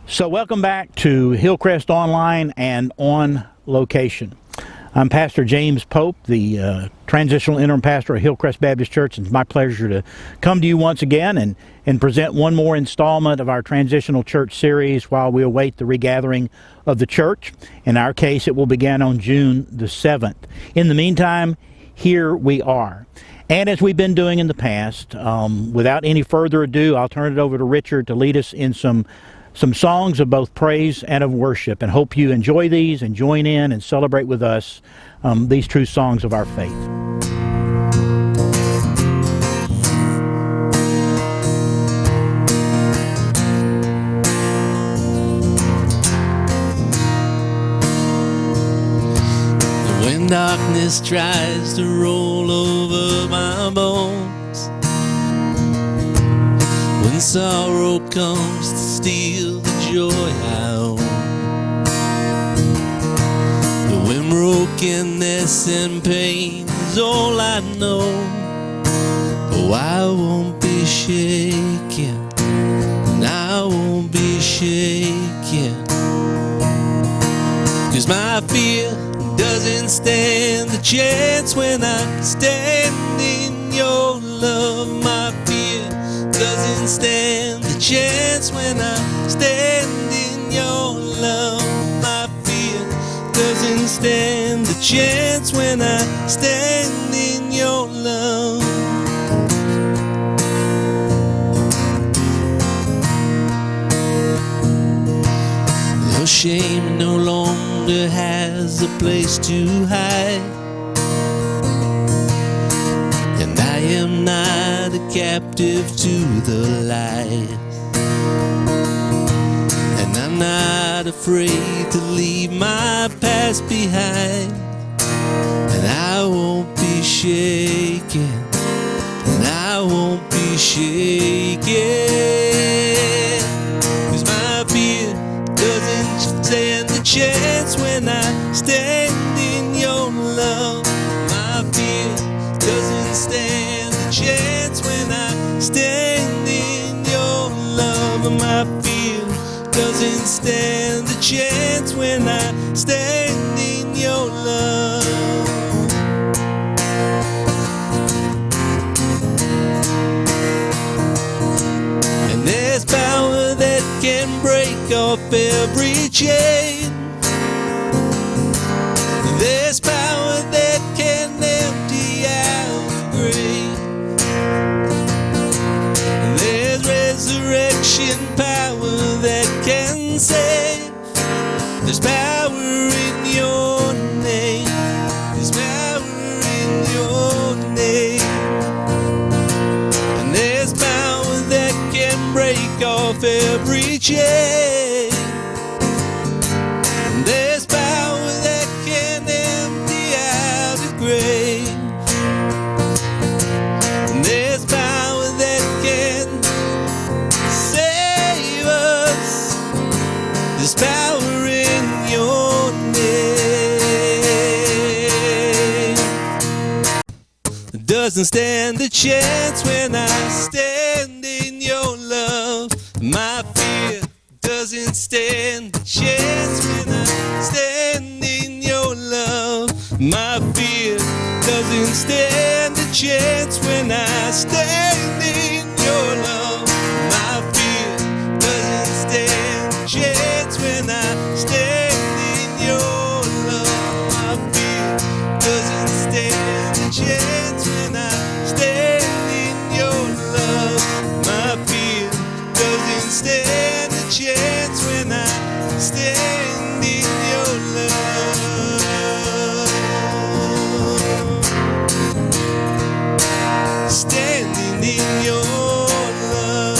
So welcome back to Hillcrest Online and On Location. I'm Pastor James Pope, the Transitional Interim Pastor of Hillcrest Baptist Church, and it's my pleasure to come to you once again and present one more installment of our Transitional Church series while we await the regathering of the church. In our case, it will begin on June the 7th. In the meantime, here we are. And as we've been doing in the past, without any further ado, I'll turn it over to Richard to lead us in some songs of both praise and of worship, and hope you enjoy these and join in and celebrate with us these true songs of our faith. When darkness tries to roll over my bones, when sorrow comes to steal the joy I own, when brokenness and pain is all I know, oh, I won't be shaken, and I won't be shaken, 'cause my fear doesn't stand a chance when I stand in your love. My fear doesn't stand a chance when I stand in your love. My fear doesn't stand a chance when I stand in your love. No shame no longer has a place to hide, and I am not a captive to the lies, and I'm not afraid to leave my past behind, and I won't be shaken, and I won't be shaken, 'cause my fear doesn't stand a chance when I stand in your love. My fear doesn't stand a chance when I stand in your love. My fear doesn't stand a chance when I stand in your love. And there's power that can break off every chain. There's power that can empty out the grave. There's resurrection power that can save. There's power in your name. There's power in your name. And there's power that can break off every chain. And there's power that can empty out the grave. And there's power that can save us. There's power in your name. It doesn't stand a chance when I stand in your love. My fear doesn't stand a chance when I stand in your love. My fear doesn't stand a chance when I stand in your love. My fear doesn't stand a chance when I stand in your love. My fear doesn't stand a chance when I stand in your love. My fear doesn't stand a chance when I stand in your love. Standing in your love.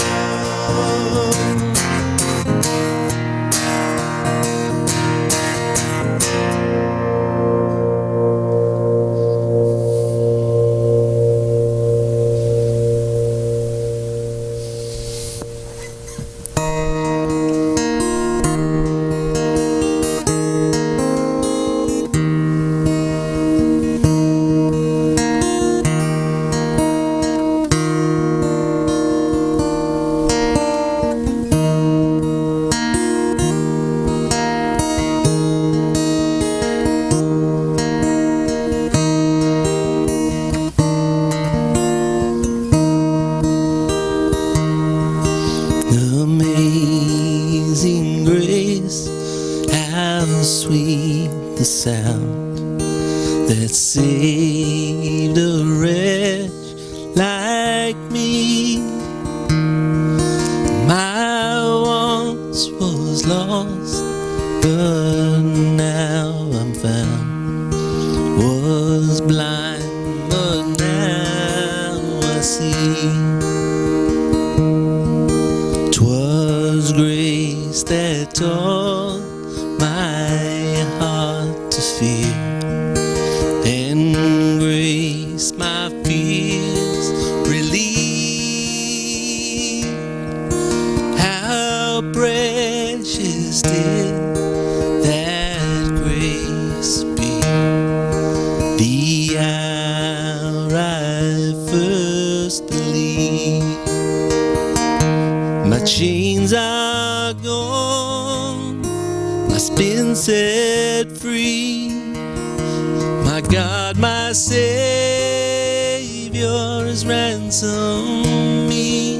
the sound that saved a wretch like me. My once was lost, but now I'm found. Was blind, but now I see. 'Twas grace that taught my heart to fear, and grace my fears relieved. How precious did that grace be, the hour I first believed. My chains are gone, I've been set free. My God, my Savior has ransomed me.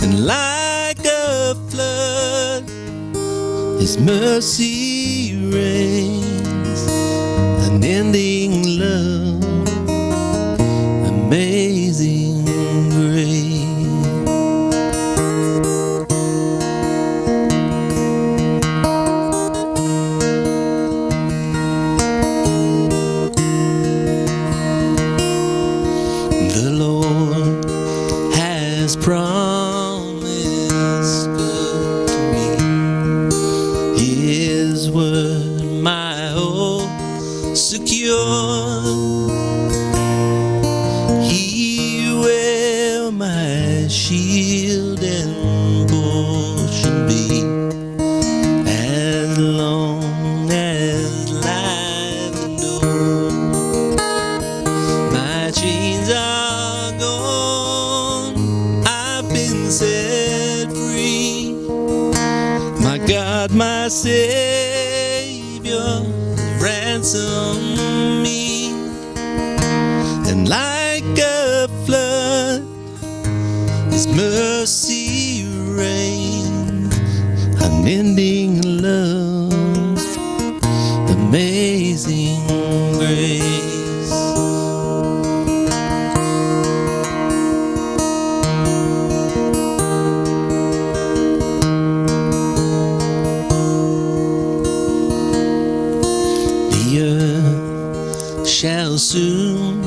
And like a flood, His mercy reigns, unending love, amazing grace. The Lord has promised good to me. His word my hope secure. He will my shield and portion be, as long as life endures. My chains are gone, I've been set free. My God, my Savior, ransomed me. And like a flood, His mercy reigns, unending love, amazing grace. The earth shall soon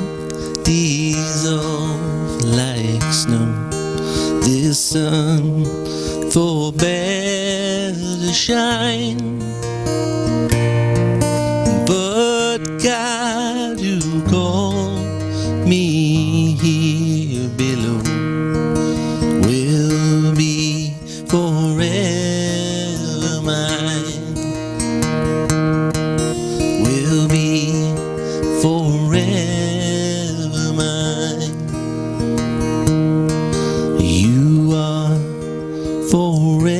dissolve like snow. This sun forbear to shine, but God who called me here below will be forever mine, will be forever mine. You are forever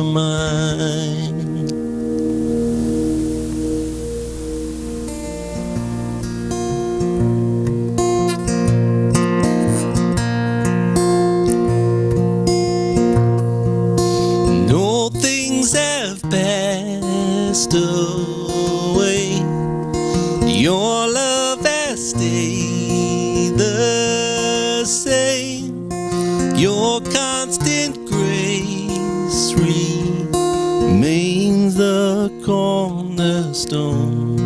mine. And all things have passed away, your love has stayed the same. Your constant grace remains the cornerstone.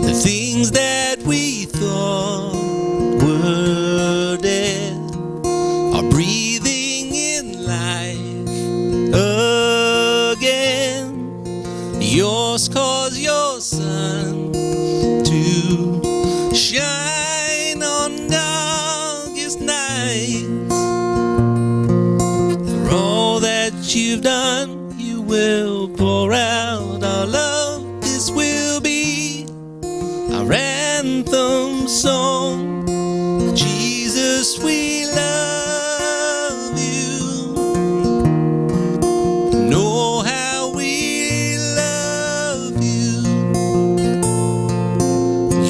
The things that we thought were dead are breathing in life again. Yours cause your sun to shine on darkest nights. For all that you've done, you will pour out our love. This will be our anthem song. Jesus, we love you. Know how we love you.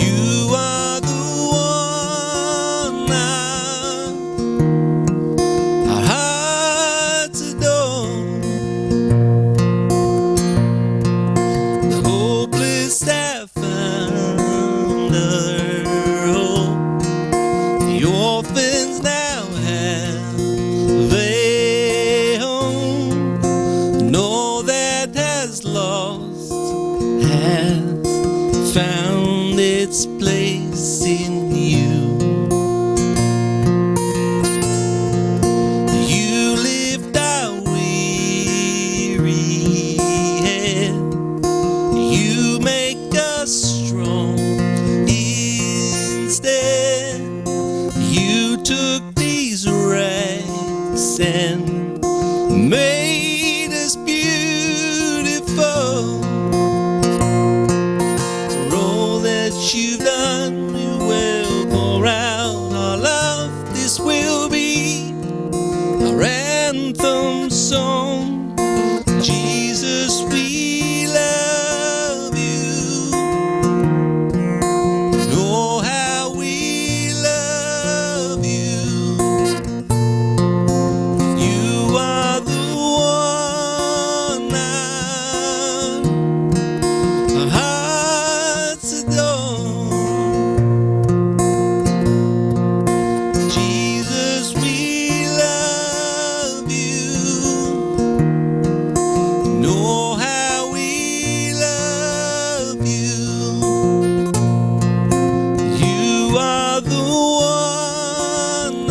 You are the one our hearts adore. orphans now have a home, and all that has lost has found its place in you. You lift our weary head, you make us strong instead. You took these rags and made us beautiful. For all that you've done, we will pour out our love. This will be our anthem song. Jesus, we love you. Oh, how we love you. You are the one our hearts adore. Jesus, we love you. Know how we love you. You are the one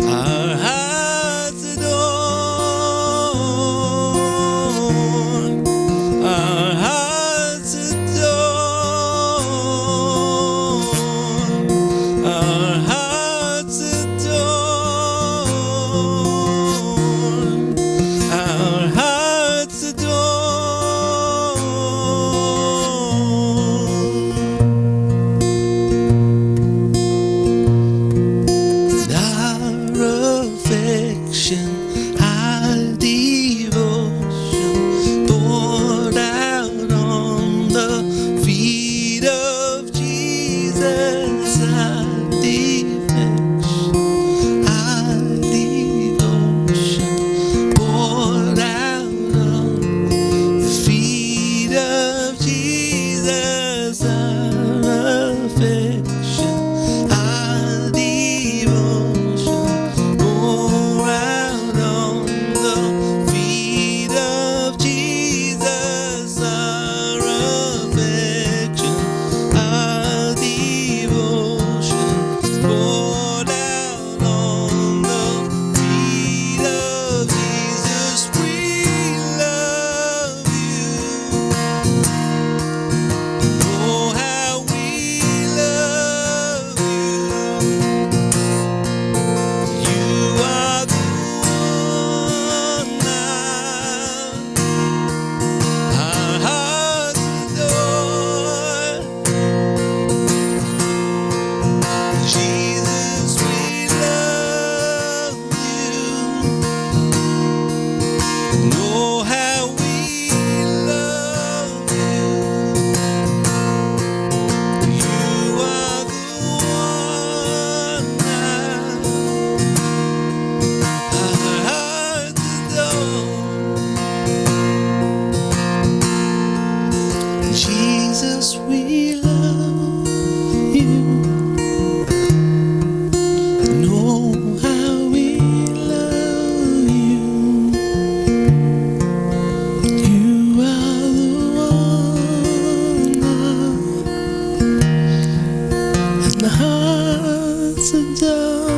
our hearts adore. Our hearts adore. Our hearts adore. Our hearts adore. Our affection, our devotion, poured out on the feet of Jesus. Our defection, our devotion, poured out on the feet of Jesus. Our affection, our devotion, pour out on the feet of Jesus. Our affection, our devotion, poured out on the feet of Jesus. We love you. Oh, how we love you. You are the one our hearts adore. Jesus, we love you. Know how we love you. You are the one our hearts adore. Jesus, we love you. Know how we love you. You are the one and the hearts adore.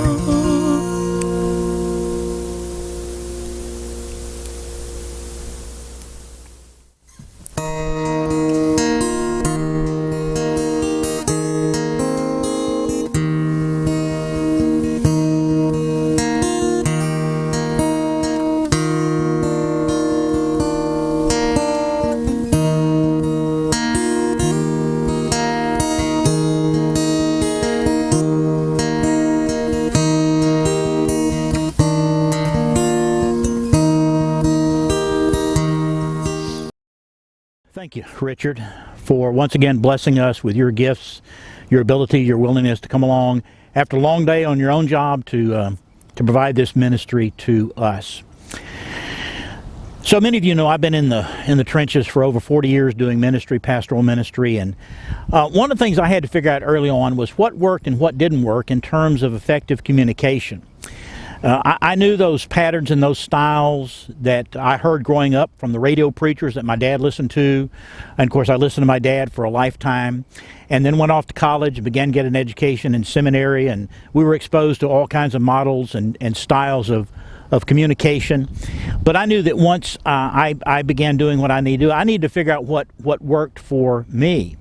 Thank you, Richard, for once again blessing us with your gifts, your ability, your willingness to come along after a long day on your own job to provide this ministry to us. So many of you know I've been in the trenches for over 40 years doing ministry, pastoral ministry, and one of the things I had to figure out early on was what worked and what didn't work in terms of effective communication. I knew those patterns and those styles that I heard growing up from the radio preachers that my dad listened to, and of course I listened to my dad for a lifetime, and then went off to college and began getting an education in seminary, and we were exposed to all kinds of models and styles of communication. But I knew that once I began doing what I need to do, I needed to figure out what worked for me.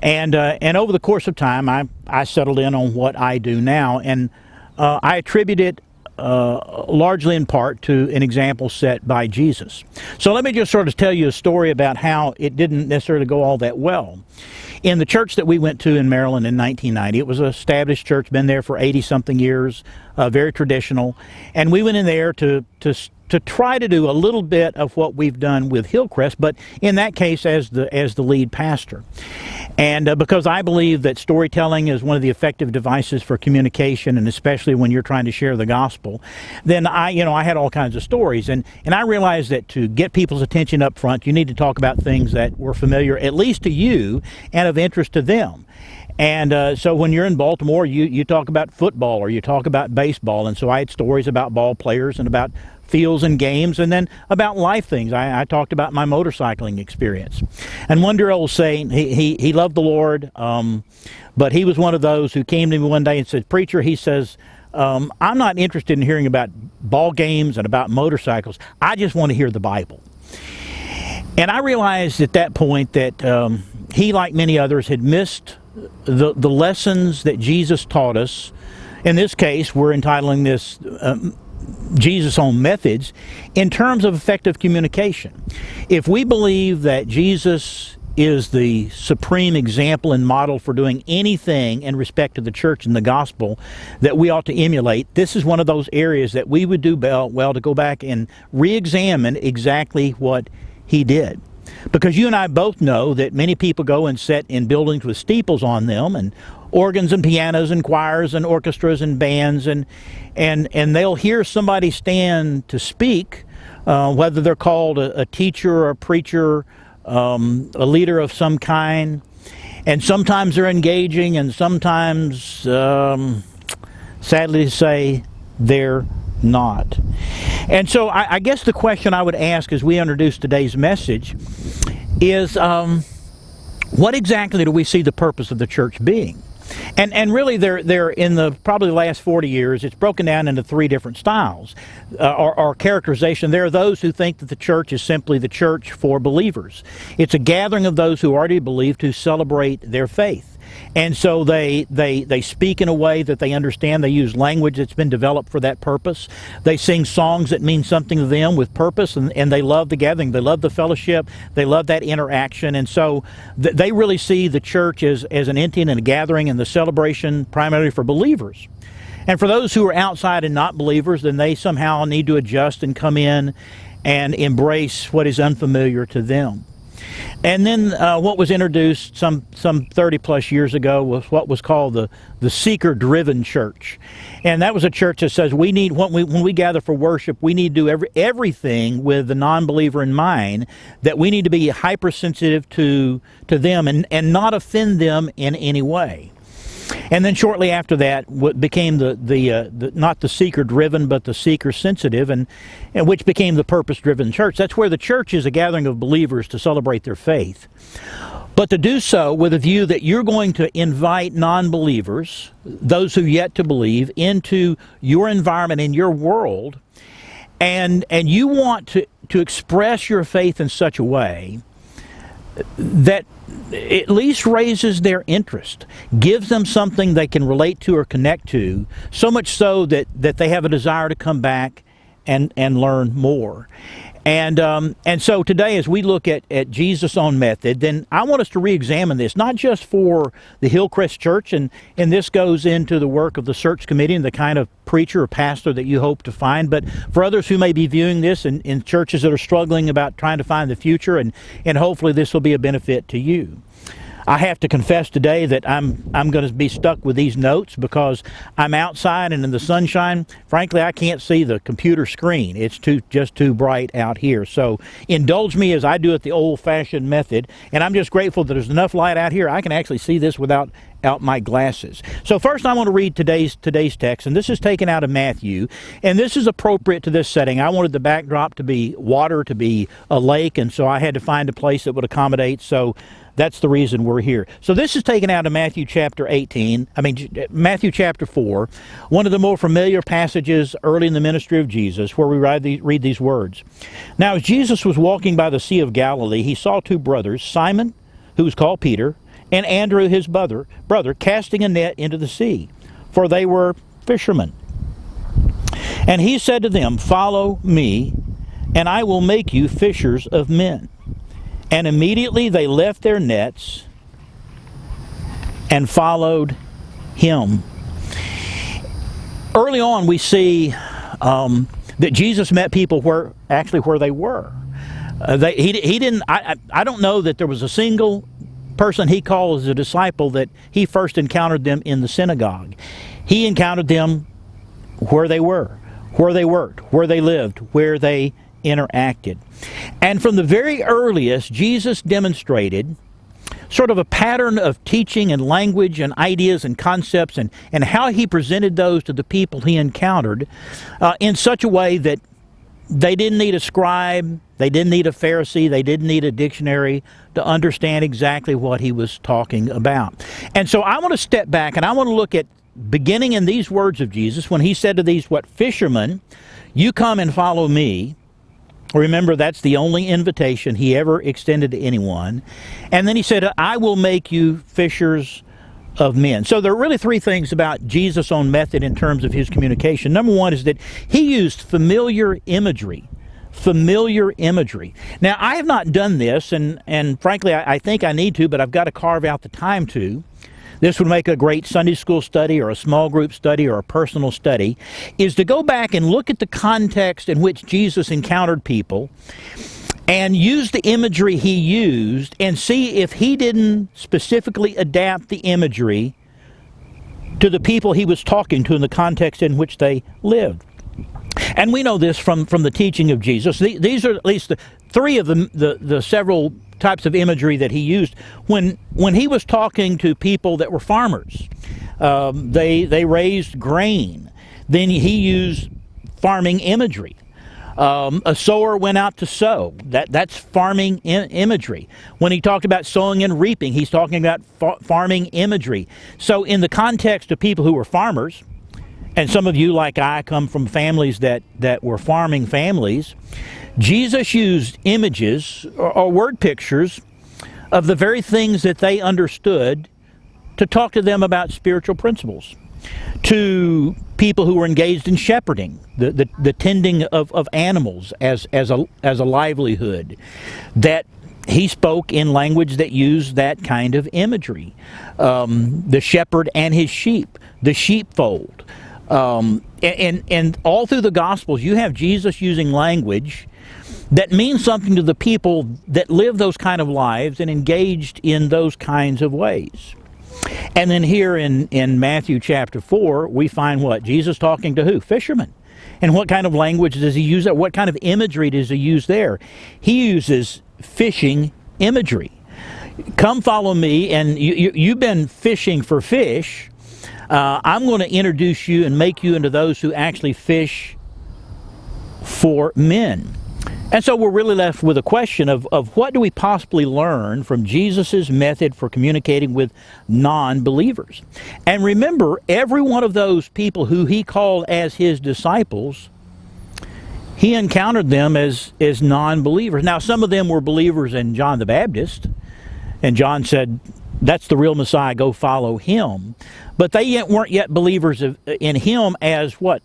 And over the course of time, I settled in on what I do now, and I attribute it largely in part to an example set by Jesus. So let me just sort of tell you a story about how it didn't necessarily go all that well. In the church that we went to in Maryland in 1990, it was an established church, been there for 80-something years, very traditional, and we went in there to try to do a little bit of what we've done with Hillcrest, but in that case as the lead pastor. And because I believe that storytelling is one of the effective devices for communication, and especially when you're trying to share the gospel, then I had all kinds of stories, and I realized that to get people's attention up front, you need to talk about things that were familiar, at least to you, and of interest to them. And so when you're in Baltimore, you talk about football or you talk about baseball, and so I had stories about ball players and about fields and games, and then about life things. I talked about my motorcycling experience. And one girl was saying he loved the Lord, but he was one of those who came to me one day and said, "Preacher," he says, "I'm not interested in hearing about ball games and about motorcycles. I just want to hear the Bible." And I realized at that point that he, like many others, had missed the lessons that Jesus taught us. In this case, we're entitling this Jesus' own methods in terms of effective communication. If we believe that Jesus is the supreme example and model for doing anything in respect to the church and the gospel that we ought to emulate, this is one of those areas that we would do well to go back and re-examine exactly what he did. Because you and I both know that many people go and sit in buildings with steeples on them, and organs and pianos and choirs and orchestras and bands, and they'll hear somebody stand to speak, whether they're called a teacher or a preacher, a leader of some kind, and sometimes they're engaging, and sometimes, sadly to say, they're not. And so I guess the question I would ask as we introduce today's message is, what exactly do we see the purpose of the church being? And really, they're in the probably the last 40 years, it's broken down into three different styles or characterization. There are those who think that the church is simply the church for believers. It's a gathering of those who already believe to celebrate their faith. And so they speak in a way that they understand. They use language that's been developed for that purpose. They sing songs that mean something to them with purpose, and they love the gathering. They love the fellowship. They love that interaction. And so they really see the church as an entity and a gathering and the celebration primarily for believers. And for those who are outside and not believers, then they somehow need to adjust and come in and embrace what is unfamiliar to them. And then what was introduced some 30 plus years ago was what was called the seeker-driven church. And that was a church that says we need, when we gather for worship, we need to do everything with the non-believer in mind, that we need to be hypersensitive to them and not offend them in any way. And then shortly after that, what became the not the seeker-driven, but the seeker-sensitive, and which became the purpose-driven church. That's where the church is a gathering of believers to celebrate their faith, but to do so with a view that you're going to invite non-believers, those who yet to believe, into your environment, in your world, and you want to express your faith in such a way that at least raises their interest, gives them something they can relate to or connect to, so much so that they have a desire to come back and learn more. And so today, as we look at Jesus' own method, then I want us to re-examine this, not just for the Hillcrest Church, and this goes into the work of the search committee and the kind of preacher or pastor that you hope to find, but for others who may be viewing this in churches that are struggling about trying to find the future, and hopefully this will be a benefit to you. I have to confess today that I'm going to be stuck with these notes because I'm outside and in the sunshine. Frankly, I can't see the computer screen. It's just too bright out here. So indulge me as I do it the old-fashioned method. And I'm just grateful that there's enough light out here I can actually see this without my glasses. So first I want to read today's text, and this is taken out of Matthew, and this is appropriate to this setting. I wanted the backdrop to be water, to be a lake, and so I had to find a place that would accommodate. So that's the reason we're here. So this is taken out of Matthew chapter 4, one of the more familiar passages early in the ministry of Jesus, where we read these words. Now, as Jesus was walking by the Sea of Galilee, he saw two brothers, Simon, who was called Peter, and Andrew his brother, casting a net into the sea, for they were fishermen. And he said to them, "Follow me, and I will make you fishers of men." And immediately they left their nets and followed him. Early on, we see that Jesus met people where they were. He didn't. I don't know that there was a single person he called as a disciple that he first encountered them in the synagogue. He encountered them where they were, where they worked, where they lived, where they interacted. And from the very earliest, Jesus demonstrated sort of a pattern of teaching and language and ideas and concepts and how he presented those to the people he encountered in such a way that they didn't need a scribe, they didn't need a Pharisee, they didn't need a dictionary to understand exactly what he was talking about. And so I want to step back and I want to look at beginning in these words of Jesus when he said to these fishermen, "You come and follow me." Remember, that's the only invitation he ever extended to anyone. And then he said, "I will make you fishers of men." So there are really three things about Jesus' own method in terms of his communication. Number one is that he used familiar imagery. Familiar imagery. Now, I have not done this, and frankly, I think I need to, but I've got to carve out the time to. This would make a great Sunday school study or a small group study or a personal study, is to go back and look at the context in which Jesus encountered people and use the imagery he used and see if he didn't specifically adapt the imagery to the people he was talking to in the context in which they lived. And we know this from the teaching of Jesus. These are at least three of the several types of imagery that he used when he was talking to people that were farmers. They raised grain. Then he used farming imagery. A sower went out to sow. That's farming imagery. When he talked about sowing and reaping, he's talking about farming imagery. So in the context of people who were farmers, and some of you, like I, come from families that were farming families, Jesus used images or word pictures of the very things that they understood to talk to them about spiritual principles. To people who were engaged in shepherding, the tending of animals as a livelihood, that he spoke in language that used that kind of imagery. The shepherd and his sheep, the sheepfold. And all through the Gospels, you have Jesus using language that means something to the people that live those kind of lives and engaged in those kinds of ways. And then here in Matthew chapter 4, we find what? Jesus talking to who? Fishermen. And what kind of language does he use there? What kind of imagery does he use there? He uses fishing imagery. Come follow me, and you've been fishing for fish. I'm going to introduce you and make you into those who actually fish for men. And so we're really left with a question of what do we possibly learn from Jesus' method for communicating with non-believers? And remember, every one of those people who he called as his disciples, he encountered them as non-believers. Now, some of them were believers in John the Baptist, and John said, "That's the real Messiah, go follow him." But they weren't yet believers in him as what?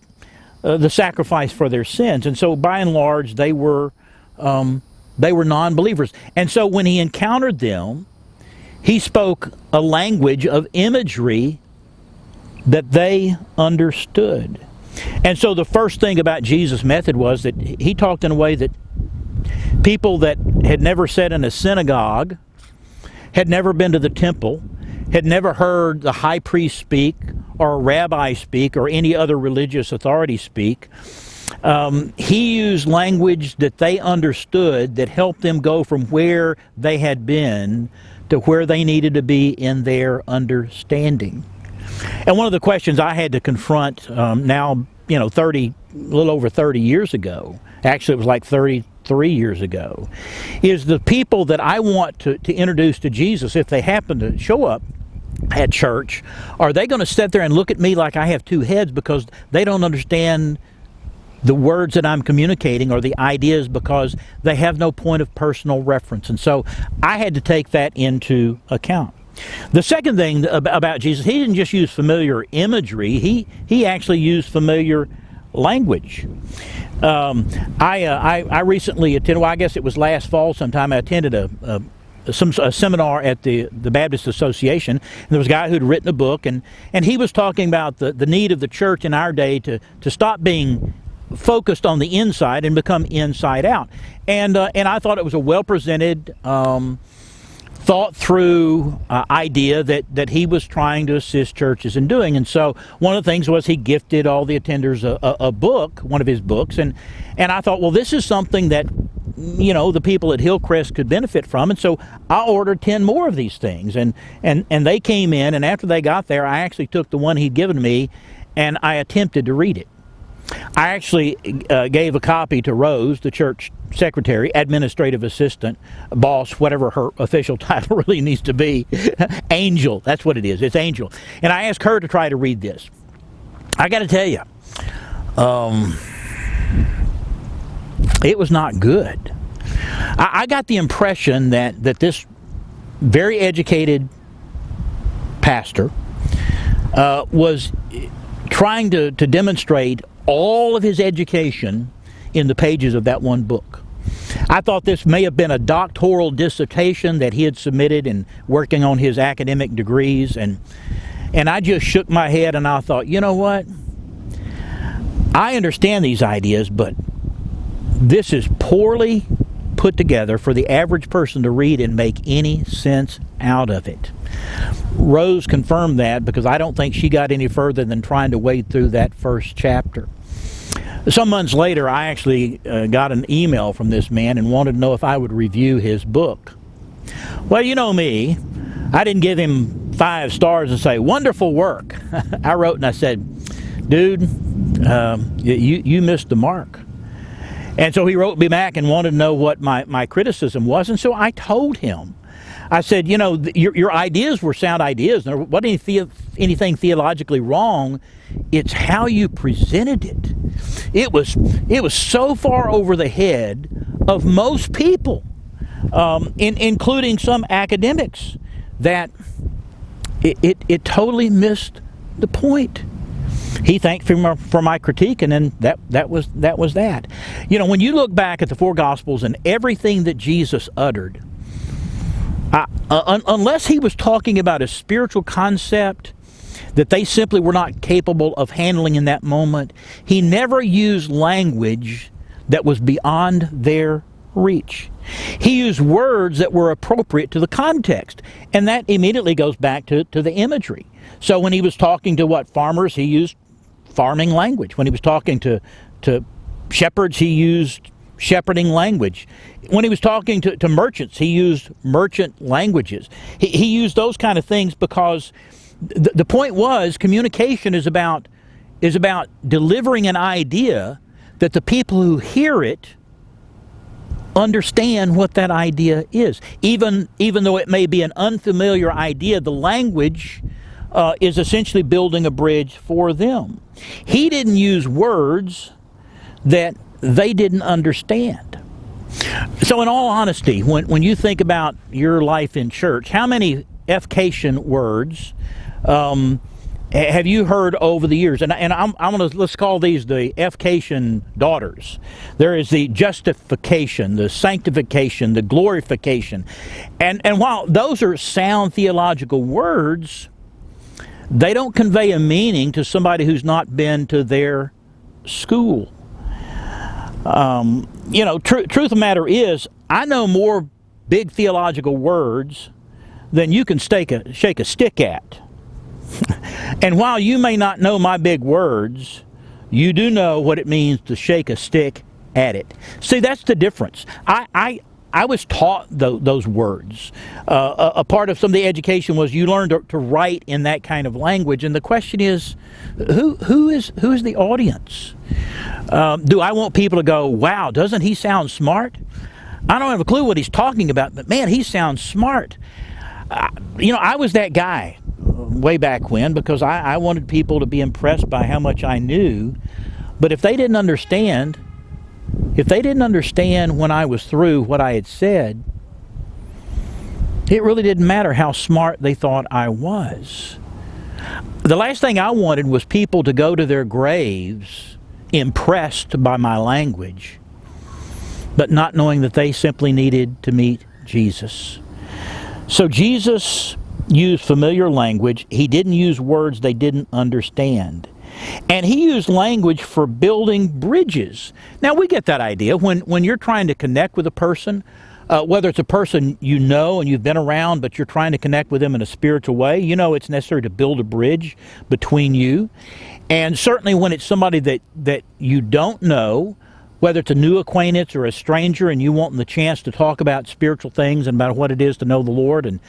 The sacrifice for their sins. And so by and large, they were non-believers. And so when he encountered them, he spoke a language of imagery that they understood. And so the first thing about Jesus' method was that he talked in a way that people that had never sat in a synagogue had never been to the temple, had never heard the high priest speak or a rabbi speak or any other religious authority speak. He used language that they understood that helped them go from where they had been to where they needed to be in their understanding. And one of the questions I had to confront now, a little over 30 years ago, actually it was like 33 years ago, is the people that I want to introduce to Jesus, if they happen to show up at church, are they going to sit there and look at me like I have two heads because they don't understand the words that I'm communicating or the ideas because they have no point of personal reference? And so I had to take that into account. The second thing about Jesus, he didn't just use familiar imagery, he actually used familiar language. I recently attended, well, I guess it was last fall sometime, I attended a seminar at the Baptist Association, and there was a guy who'd written a book, and he was talking about the need of the church in our day to stop being focused on the inside and become inside out. And I thought it was a well-presented, thought through idea that he was trying to assist churches in doing. And so one of the things was he gifted all the attenders a book, one of his books, and I thought, well, this is something that the people at Hillcrest could benefit from. And so I ordered 10 more of these things, and they came in, and after they got there, I actually took the one he'd given me and I attempted to read it. I actually gave a copy to Rose, the church secretary, administrative assistant, boss, whatever her official title really needs to be. Angel, that's what it is. It's Angel. And I asked her to try to read this. I got to tell you, it was not good. I got the impression that this very educated pastor was trying to demonstrate all of his education in the pages of that one book. I thought this may have been a doctoral dissertation that he had submitted in working on his academic degrees, and I just shook my head and I thought, you know what? I understand these ideas, but this is poorly put together for the average person to read and make any sense out of it. Rose confirmed that because I don't think she got any further than trying to wade through that first chapter. Some months later, I actually got an email from this man and wanted to know if I would review his book. Well, you know me, I didn't give him 5 stars and say, wonderful work. I wrote and I said, dude, you missed the mark. And so he wrote me back and wanted to know what my criticism was. And so I told him, I said, your ideas were sound ideas. There wasn't anything theologically wrong. It's how you presented it. It was so far over the head of most people, including some academics, that it totally missed the point. He thanked me for my critique, and then that was that. When you look back at the 4 Gospels and everything that Jesus uttered, unless he was talking about a spiritual concept that they simply were not capable of handling in that moment, he never used language that was beyond their reach. He used words that were appropriate to the context, and that immediately goes back to the imagery. So when he was talking to farmers, he used farming language. When he was talking to shepherds, he used shepherding language. When he was talking to merchants, he used merchant languages. He used those kind of things because the point was communication is about delivering an idea that the people who hear it understand what that idea is. Even though it may be an unfamiliar idea, the language is essentially building a bridge for them. He didn't use words that they didn't understand. So in all honesty, when you think about your life in church, how many efcation words have you heard over the years? And let's call these the efcation daughters. There is the justification, the sanctification, the glorification. And while those are sound theological words, they don't convey a meaning to somebody who's not been to their school. Truth of the matter is, I know more big theological words than you can shake a stick at. And while you may not know my big words, you do know what it means to shake a stick at it. See, that's the difference. I was taught those words. A part of some of the education was you learned to write in that kind of language. And the question is, who is the audience? Do I want people to go, wow, doesn't he sound smart? I don't have a clue what he's talking about, but man, he sounds smart. I was that guy way back when, because I wanted people to be impressed by how much I knew. But if they didn't understand when I was through what I had said, it really didn't matter how smart they thought I was. The last thing I wanted was people to go to their graves impressed by my language, but not knowing that they simply needed to meet Jesus. So Jesus used familiar language. He didn't use words they didn't understand. And he used language for building bridges. Now, we get that idea. When you're trying to connect with a person, whether it's a person you know and you've been around, but you're trying to connect with them in a spiritual way, it's necessary to build a bridge between you. And certainly when it's somebody that you don't know, whether it's a new acquaintance or a stranger, and you want the chance to talk about spiritual things and about what it is to know the Lord and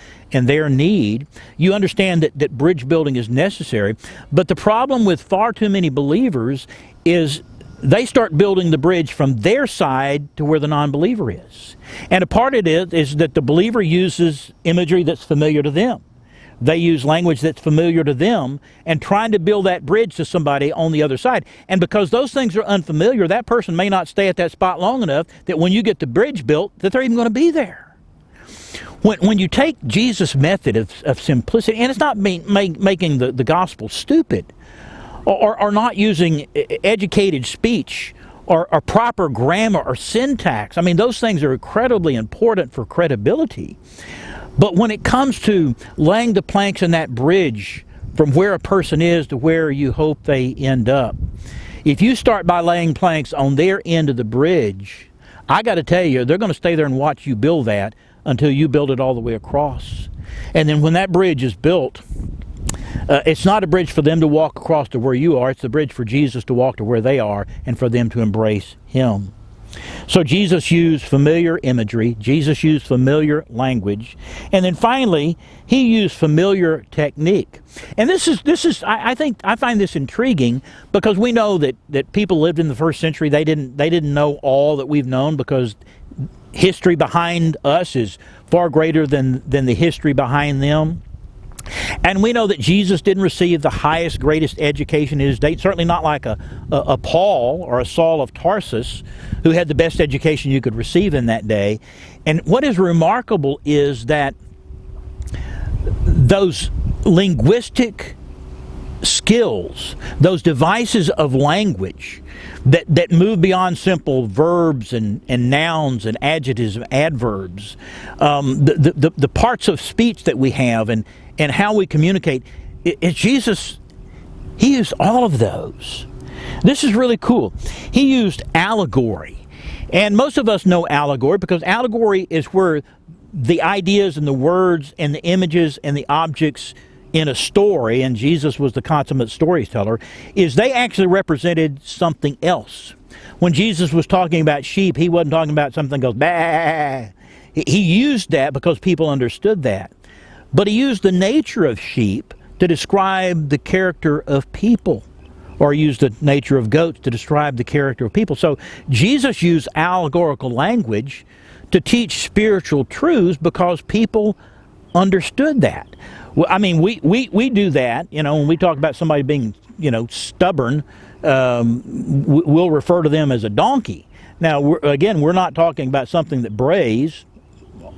their need, you understand that bridge building is necessary. But the problem with far too many believers is they start building the bridge from their side to where the non-believer is. And a part of it is that the believer uses imagery that's familiar to them. They use language that's familiar to them and trying to build that bridge to somebody on the other side. And because those things are unfamiliar, that person may not stay at that spot long enough that when you get the bridge built, that they're even going to be there. When you take Jesus' method of simplicity, and it's not making the gospel stupid, or not using educated speech or proper grammar or syntax. I mean, those things are incredibly important for credibility. But when it comes to laying the planks in that bridge from where a person is to where you hope they end up, if you start by laying planks on their end of the bridge, I got to tell you, they're going to stay there and watch you build that until you build it all the way across. And then when that bridge is built, it's not a bridge for them to walk across to where you are. It's a bridge for Jesus to walk to where they are and for them to embrace Him. So Jesus used familiar imagery. Jesus used familiar language. And then finally, He used familiar technique. And this is I find this intriguing, because we know that people lived in the first century. They didn't know all that we've known, because history behind us is far greater than the history behind them. And we know that Jesus didn't receive the highest, greatest education in his day, certainly not like a Paul or a Saul of Tarsus, who had the best education you could receive in that day. And what is remarkable is that those linguistic skills, those devices of language that move beyond simple verbs and nouns and adjectives and adverbs, the parts of speech that we have and how we communicate, Jesus, He used all of those. This is really cool. He used allegory. And most of us know allegory, because allegory is where the ideas and the words and the images and the objects in a story, and Jesus was the consummate storyteller, is they actually represented something else. When Jesus was talking about sheep, He wasn't talking about something that goes, bah. He used that because people understood that. But He used the nature of sheep to describe the character of people, or used the nature of goats to describe the character of people. So Jesus used allegorical language to teach spiritual truths because people understood that. Well, I mean, we do that, when we talk about somebody being, stubborn, we'll refer to them as a donkey. Now, we're not talking about something that brays,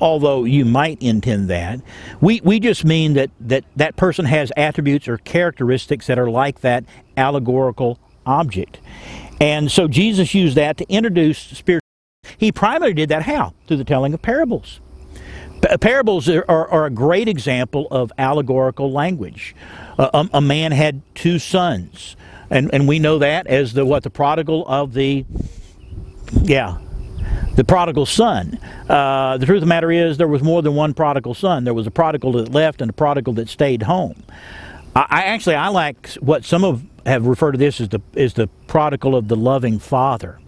although you might intend that. We just mean that person has attributes or characteristics that are like that allegorical object. And so Jesus used that to introduce spiritual. He primarily did that how? Through the telling of parables. Parables are a great example of allegorical language. A man had two sons, and we know that as the prodigal of the The prodigal son. The truth of the matter is there was more than one prodigal son. There was a prodigal that left and a prodigal that stayed home. I like what some have referred to this as the prodigal of the loving father.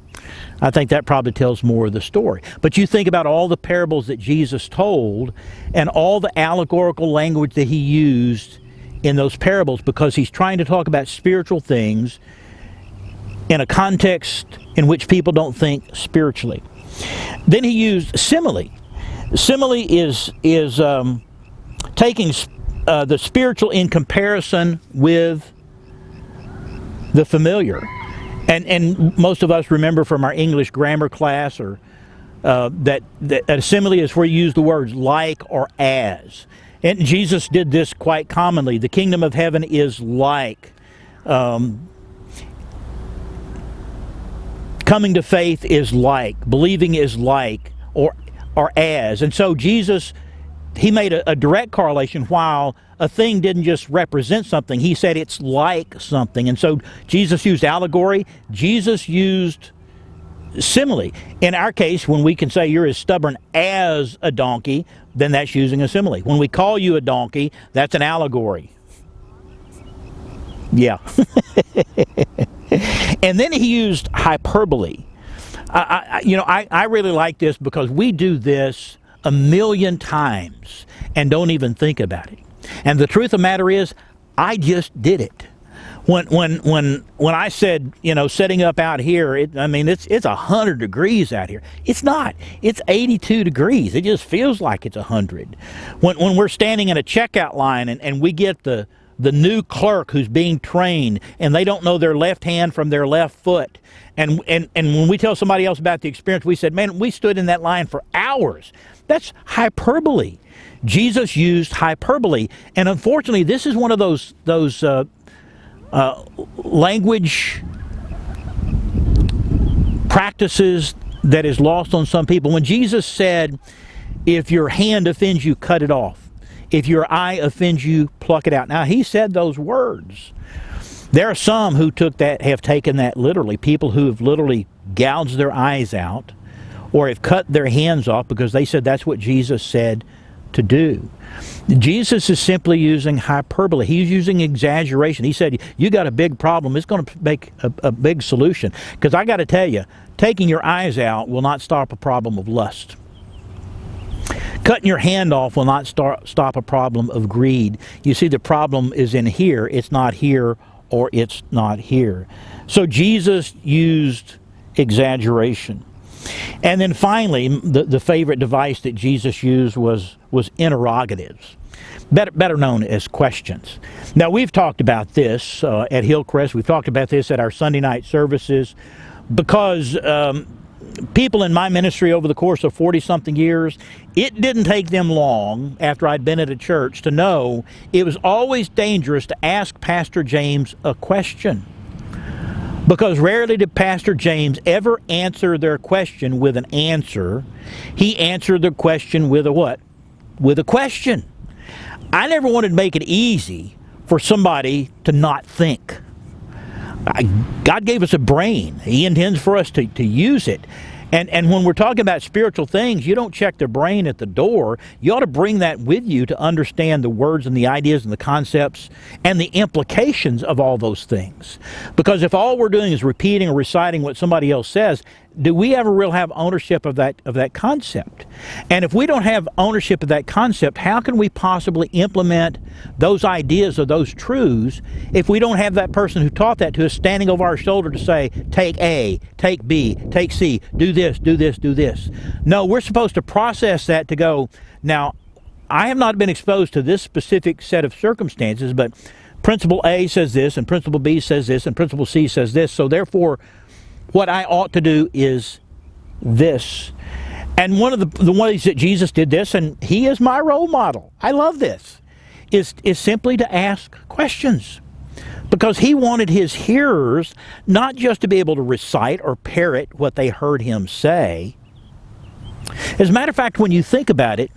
I think that probably tells more of the story. But you think about all the parables that Jesus told and all the allegorical language that he used in those parables, because he's trying to talk about spiritual things in a context in which people don't think spiritually. Then he used simile. Simile is taking the spiritual in comparison with the familiar. And most of us remember from our English grammar class or that a simile is where you use the words like or as. And Jesus did this quite commonly. The kingdom of heaven is like. Coming to faith is like. Believing is like or as. And so Jesus, he made a direct correlation. While a thing didn't just represent something, he said it's like something. And so Jesus used allegory. Jesus used simile. In our case, when we can say you're as stubborn as a donkey, then that's using a simile. When we call you a donkey, that's an allegory. Yeah. And then he used hyperbole. I really like this because we do this a million times and don't even think about it. And the truth of the matter is, I just did it. When I said, setting up out here, it's 100 degrees out here. It's not. It's 82 degrees. It just feels like it's 100. When we're standing in a checkout line and we get the new clerk who's being trained and they don't know their left hand from their left foot. And when we tell somebody else about the experience, we said, man, we stood in that line for hours. That's hyperbole. Jesus used hyperbole. And unfortunately, this is one of those language practices that is lost on some people. When Jesus said, if your hand offends you, cut it off. If your eye offends you, pluck it out. Now, he said those words. There are some who have taken that literally. People who have literally gouged their eyes out or have cut their hands off because they said that's what Jesus said to do. Jesus is simply using hyperbole. He's using exaggeration. He said, you got a big problem. It's going to make a big solution. Because I got to tell you, taking your eyes out will not stop a problem of lust. Cutting your hand off will not stop a problem of greed. You see, the problem is in here. It's not here or it's not here. So Jesus used exaggeration. And then finally, the favorite device that Jesus used was interrogatives, better known as questions. Now, we've talked about this at Hillcrest. We've talked about this at our Sunday night services because people in my ministry over the course of 40-something years, it didn't take them long after I'd been at a church to know it was always dangerous to ask Pastor James a question. Because rarely did Pastor James ever answer their question with an answer. He answered their question with a what? With a question. I never wanted to make it easy for somebody to not think. God gave us a brain. He intends for us to use it. And when we're talking about spiritual things, you don't check the brain at the door. You ought to bring that with you to understand the words and the ideas and the concepts and the implications of all those things. Because if all we're doing is repeating or reciting what somebody else says, do we ever really have ownership of that concept? And if we don't have ownership of that concept, how can we possibly implement those ideas or those truths if we don't have that person who taught that to us standing over our shoulder to say, take A, take B, take C, do this, do this, do this. No, we're supposed to process that to go, now, I have not been exposed to this specific set of circumstances, but principle A says this, and principle B says this, and principle C says this, so therefore, what I ought to do is this. And one of the ways that Jesus did this, and he is my role model, I love this, is simply to ask questions. Because he wanted his hearers not just to be able to recite or parrot what they heard him say. As a matter of fact, when you think about it,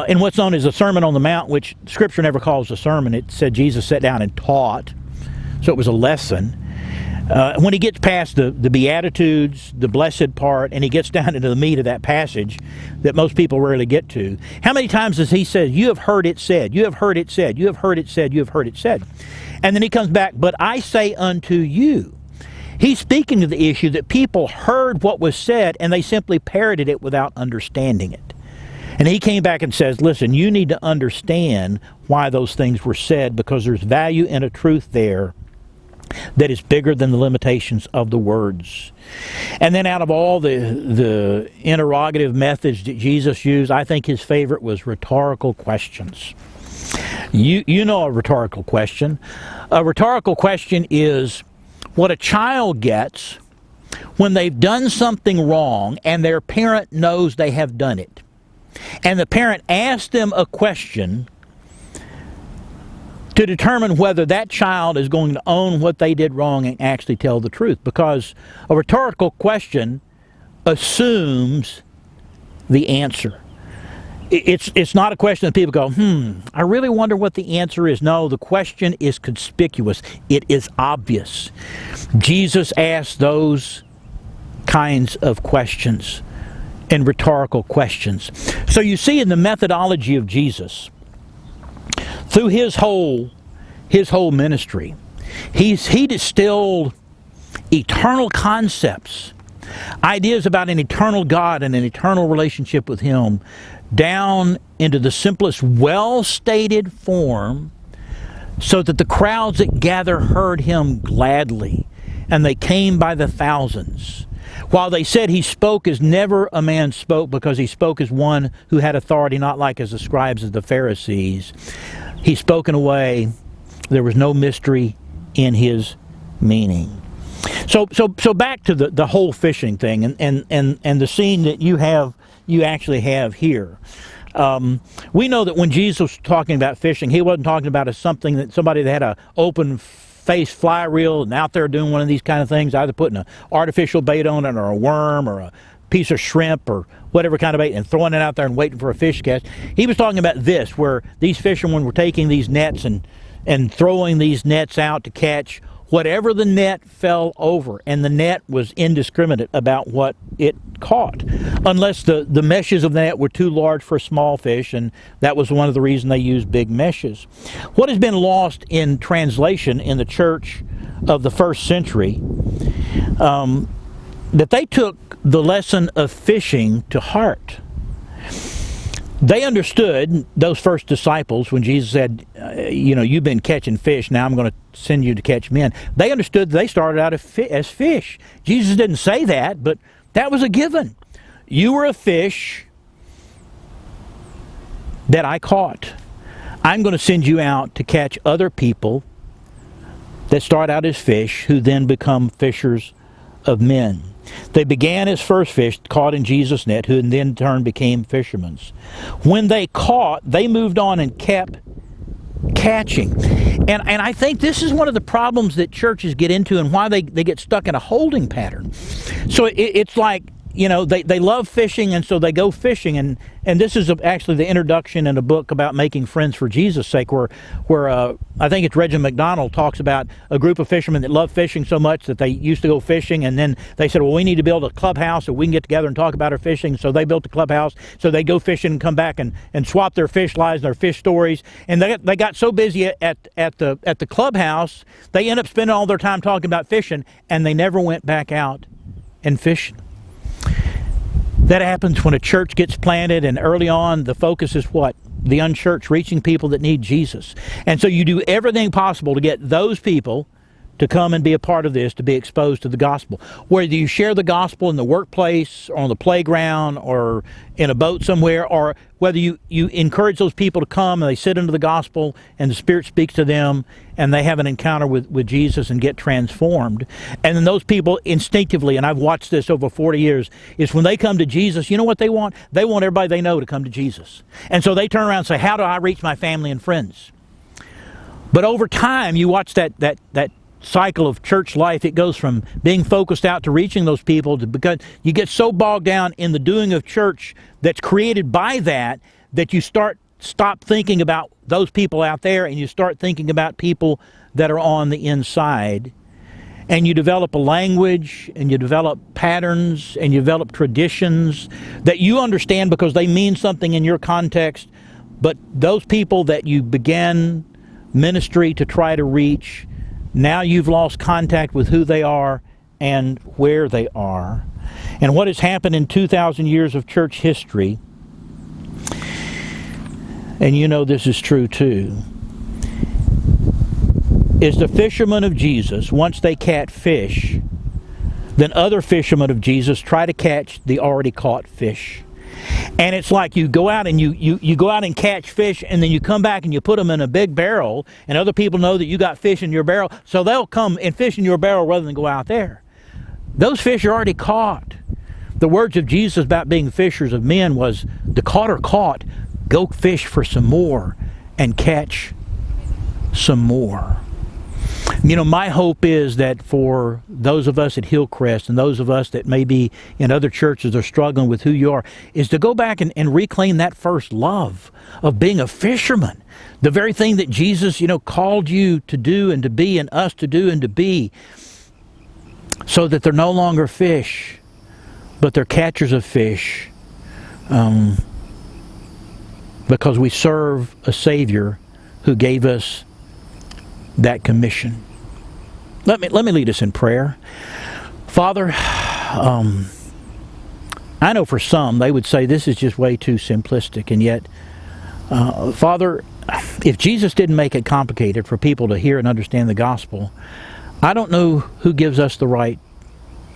in what's known as the Sermon on the Mount, which Scripture never calls a sermon, it said Jesus sat down and taught, so it was a lesson. When he gets past the Beatitudes, the blessed part, and he gets down into the meat of that passage that most people rarely get to, how many times does he say, you have heard it said, you have heard it said, you have heard it said, you have heard it said? And then he comes back, but I say unto you. He's speaking to the issue that people heard what was said and they simply parroted it without understanding it. And he came back and says, listen, you need to understand why those things were said, because there's value and a truth there that is bigger than the limitations of the words. And then out of all the interrogative methods that Jesus used, I think his favorite was rhetorical questions. You know a rhetorical question. A rhetorical question is what a child gets when they've done something wrong and their parent knows they have done it. And the parent asks them a question to determine whether that child is going to own what they did wrong and actually tell the truth. Because a rhetorical question assumes the answer. It's not a question that people go, I really wonder what the answer is. No, the question is conspicuous. It is obvious. Jesus asked those kinds of questions and rhetorical questions. So you see in the methodology of Jesus, through his whole ministry, he distilled eternal concepts, ideas about an eternal God and an eternal relationship with him, down into the simplest, well-stated form, so that the crowds that gather heard him gladly, and they came by the thousands. While they said he spoke as never a man spoke, because he spoke as one who had authority, not like as the scribes of the Pharisees, he spoke in a way there was no mystery in his meaning. So back to the whole fishing thing and the scene that you actually have here. We know that when Jesus was talking about fishing, he wasn't talking about as something that somebody that had an open face fly reel and out there doing one of these kind of things, either putting an artificial bait on it or a worm or a piece of shrimp or whatever kind of bait and throwing it out there and waiting for a fish to catch. He was talking about this, where these fishermen were taking these nets and throwing these nets out to catch whatever the net fell over, and the net was indiscriminate about what it caught, unless the meshes of the net were too large for small fish, and that was one of the reasons they used big meshes. What has been lost in translation in the church of the first century, that they took the lesson of fishing to heart. They understood, those first disciples, when Jesus said, you've been catching fish, now I'm going to send you to catch men. They understood they started out as fish. Jesus didn't say that, but that was a given. You were a fish that I caught. I'm going to send you out to catch other people that start out as fish, who then become fishers of men. They began as first fish caught in Jesus' net, who then in turn became fishermen. When they caught, they moved on and kept catching. And I think this is one of the problems that churches get into, and why they get stuck in a holding pattern. So it's like, they love fishing, and so they go fishing, and this is actually the introduction in a book about making friends for Jesus' sake, where I think it's Reginald McDonald talks about a group of fishermen that love fishing so much that they used to go fishing, and then they said, well, we need to build a clubhouse so we can get together and talk about our fishing. So they built a clubhouse, so they go fishing and come back and swap their fish lives and their fish stories. And they got so busy at the clubhouse, they end up spending all their time talking about fishing, and they never went back out and fishing. That happens when a church gets planted, and early on the focus is what? The unchurched, reaching people that need Jesus. And so you do everything possible to get those people to come and be a part of this, to be exposed to the gospel. Whether you share the gospel in the workplace, or on the playground, or in a boat somewhere, or whether you encourage those people to come and they sit under the gospel and the Spirit speaks to them and they have an encounter with Jesus and get transformed. And then those people instinctively, and I've watched this over 40 years, is when they come to Jesus, you know what they want? They want everybody they know to come to Jesus. And so they turn around and say, how do I reach my family and friends? But over time, you watch that cycle of church life. It goes from being focused out to reaching those people, because you get so bogged down in the doing of church that's created by that you stop thinking about those people out there, and you start thinking about people that are on the inside. and you develop a language, and you develop patterns, and you develop traditions that you understand because they mean something in your context. But those people that you began ministry to try to reach, now you've lost contact with who they are and where they are. And what has happened in 2,000 years of church history, and you know this is true too, is the fishermen of Jesus, once they catch fish, then other fishermen of Jesus try to catch the already caught fish. And it's like you go out and you go out and catch fish, and then you come back and you put them in a big barrel, and other people know that you got fish in your barrel, so they'll come and fish in your barrel rather than go out there. Those fish are already caught. The words of Jesus about being fishers of men was, the caught are caught, go fish for some more and catch some more. You know, my hope is that for those of us at Hillcrest and those of us that may be in other churches are struggling with who you are, is to go back and reclaim that first love of being a fisherman. The very thing that Jesus, called you to do and to be, and us to do and to be, so that they're no longer fish, but they're catchers of fish, because we serve a Savior who gave us that commission. Let me lead us in prayer. Father, I know for some they would say this is just way too simplistic, and yet, Father, if Jesus didn't make it complicated for people to hear and understand the gospel, I don't know who gives us the right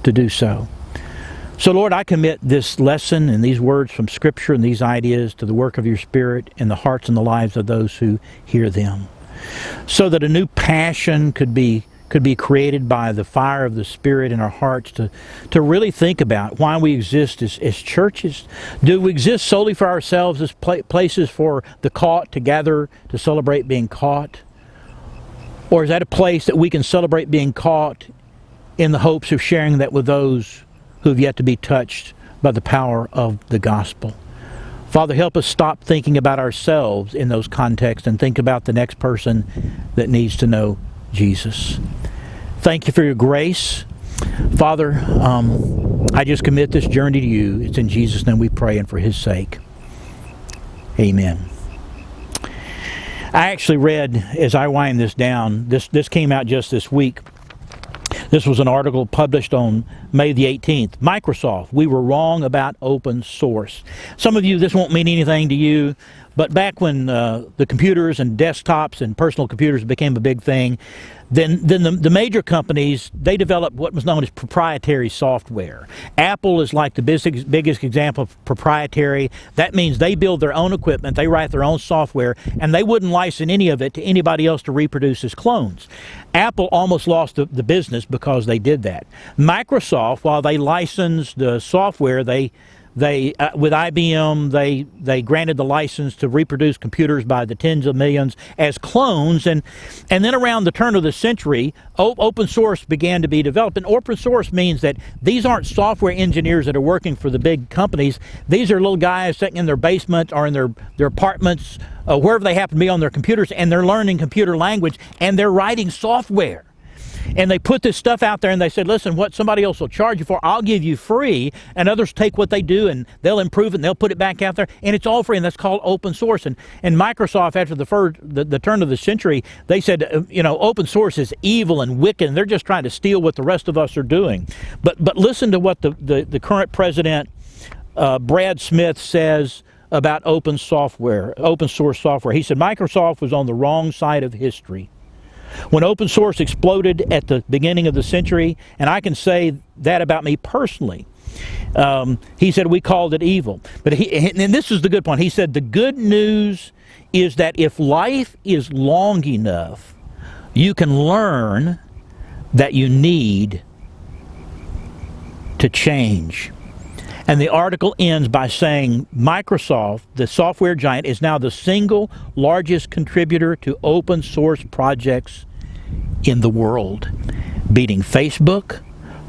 to do so. So Lord, I commit this lesson and these words from Scripture and these ideas to the work of your Spirit in the hearts and the lives of those who hear them, so that a new passion could be created by the fire of the Spirit in our hearts to really think about why we exist as churches. Do we exist solely for ourselves as places for the caught to gather to celebrate being caught? Or is that a place that we can celebrate being caught in the hopes of sharing that with those who have yet to be touched by the power of the gospel? Father, help us stop thinking about ourselves in those contexts and think about the next person that needs to know Jesus. Thank you for your grace. Father, I just commit this journey to you. It's in Jesus' name we pray, and for his sake. Amen. I actually read, as I wind this down, this came out just this week. This was an article published on May the 18th. Microsoft, we were wrong about open source. Some of you, this won't mean anything to you, but back when the computers and desktops and personal computers became a big thing, then the major companies, they developed what was known as proprietary software. Apple is like the biggest example of proprietary. That means they build their own equipment, they write their own software, and they wouldn't license any of it to anybody else to reproduce as clones. Apple almost lost the business because they did that. Microsoft, while they licensed the software, they with IBM, they granted the license to reproduce computers by the tens of millions as clones, and then around the turn of the century, open source began to be developed. And open source means that these aren't software engineers that are working for the big companies. These are little guys sitting in their basement or in their apartments, wherever they happen to be on their computers, and they're learning computer language, and they're writing software. And they put this stuff out there, and they said, listen, what somebody else will charge you for, I'll give you free. And others take what they do and they'll improve it and they'll put it back out there, and it's all free, and that's called open source. And Microsoft, after the turn of the century, they said, open source is evil and wicked, and they're just trying to steal what the rest of us are doing. But listen to what the current president, Brad Smith, says about open source software. He said, Microsoft was on the wrong side of history when open source exploded at the beginning of the century, and I can say that about me personally. He said we called it evil. But and this is the good point. He said the good news is that if life is long enough, you can learn that you need to change. And the article ends by saying Microsoft, the software giant, is now the single largest contributor to open source projects in the world, beating Facebook,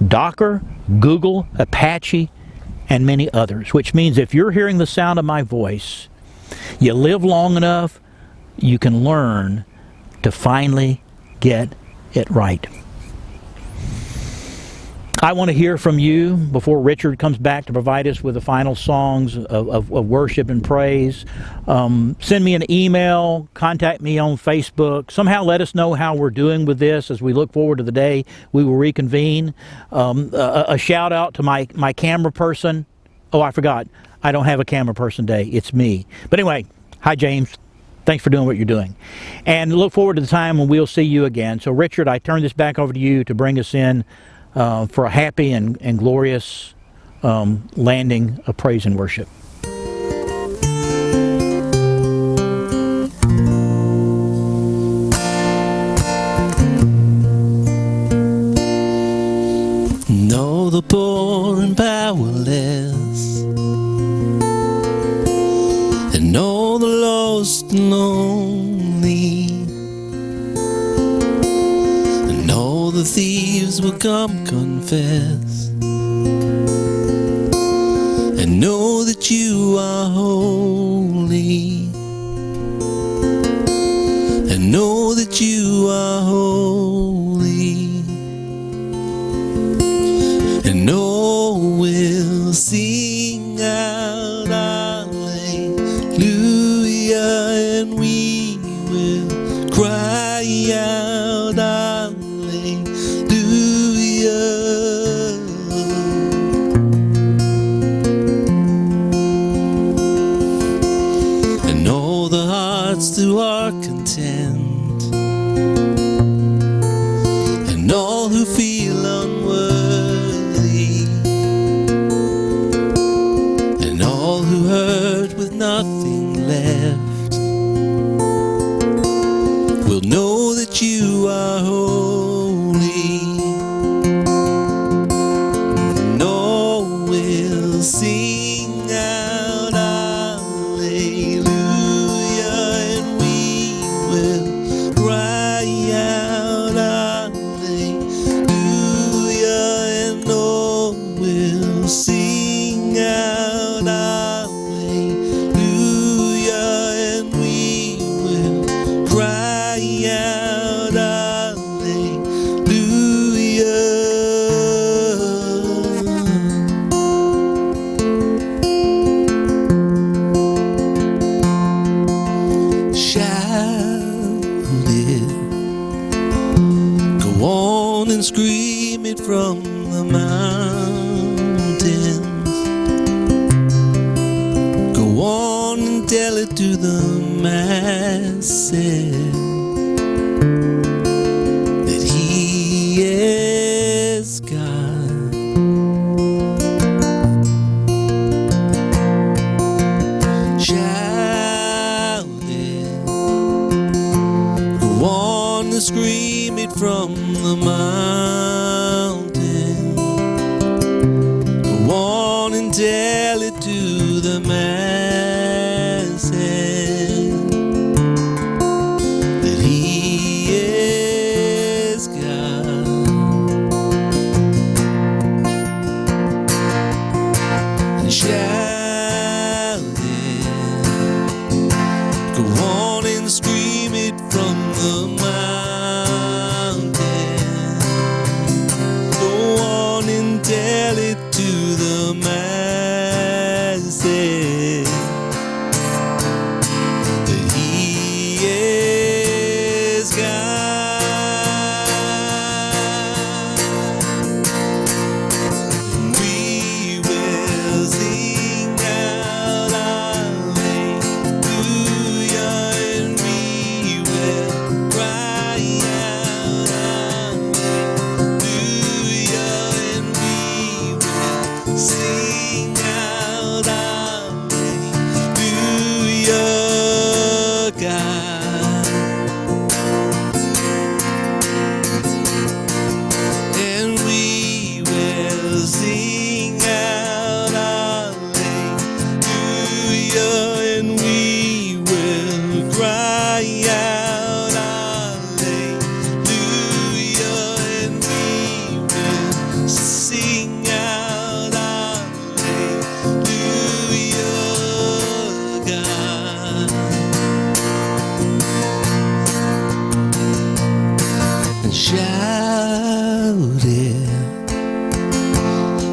Docker, Google, Apache, and many others. Which means if you're hearing the sound of my voice, you live long enough, you can learn to finally get it right. I want to hear from you before Richard comes back to provide us with the final songs of worship and praise. Send me an email, contact me on Facebook. Somehow let us know how we're doing with this as we look forward to the day we will reconvene. A shout out to my camera person. Oh, I forgot. I don't have a camera person today. It's me. But anyway, hi, James. Thanks for doing what you're doing. And look forward to the time when we'll see you again. So, Richard, I turn this back over to you to bring us in for a happy and glorious landing of praise and worship. Know the poor and powerless, and know the lost and lonely, and know the thieves will come confess, and know that you are holy, and know that you are holy, and know we'll sing out hallelujah, and we will cry out hallelujah. And know the hearts who are content, and all who feel unworthy, and all who hurt with nothing left, will know that you are holy. No, we'll sing out hallelujah, and we will cry out hallelujah, and oh, we'll sing out hallelujah, and we will cry out hallelujah. Shout it, go on and scream it from the mountains, go on and tell it to the masses that He is God. Shout it, go on and scream it from the mountain, go on and tell it to the masses that He is God. And shout it, go on and scream it from the mountain, go on and tell it to the masses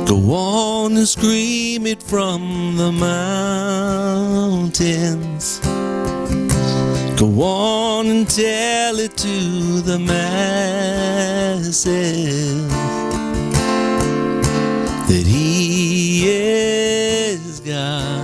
Go on and scream it from the mountains. Go on and tell it to the masses that He is God.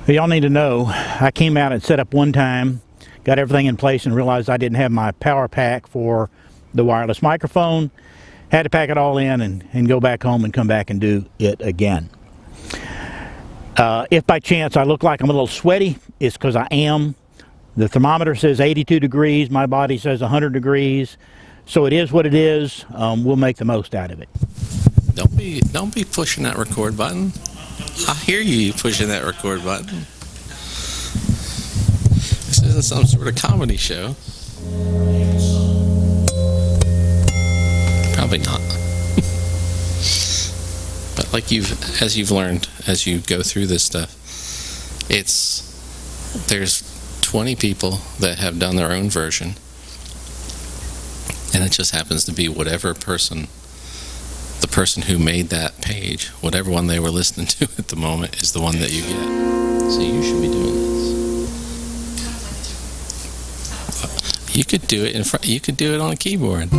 Y'all need to know, I came out and set up one time, got everything in place, and realized I didn't have my power pack for the wireless microphone. Had to pack it all in and go back home and come back and do it again. If by chance I look like I'm a little sweaty, it's because I am. The thermometer says 82 degrees, my body says 100 degrees. So it is what it is. We'll make the most out of it. Don't be pushing that record button. I hear you pushing that record button. This isn't some sort of comedy show. Probably not. But like as you've learned as you go through this stuff, there's 20 people that have done their own version, and it just happens to be whatever person, the person who made that page, whatever one they were listening to at the moment is the one that you get. So you should be doing this. You could do it in front. You could do it on a keyboard.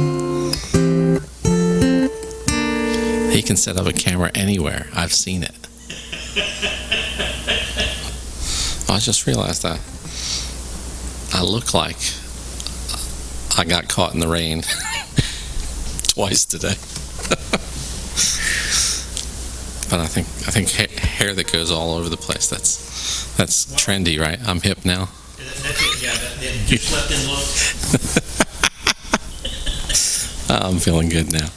He can set up a camera anywhere. I've seen it. I just realized that I look like I got caught in the rain twice today. But I think hair that goes all over the place, that's trendy, right? I'm hip now. That's it, yeah, that just left in look. I'm feeling good now.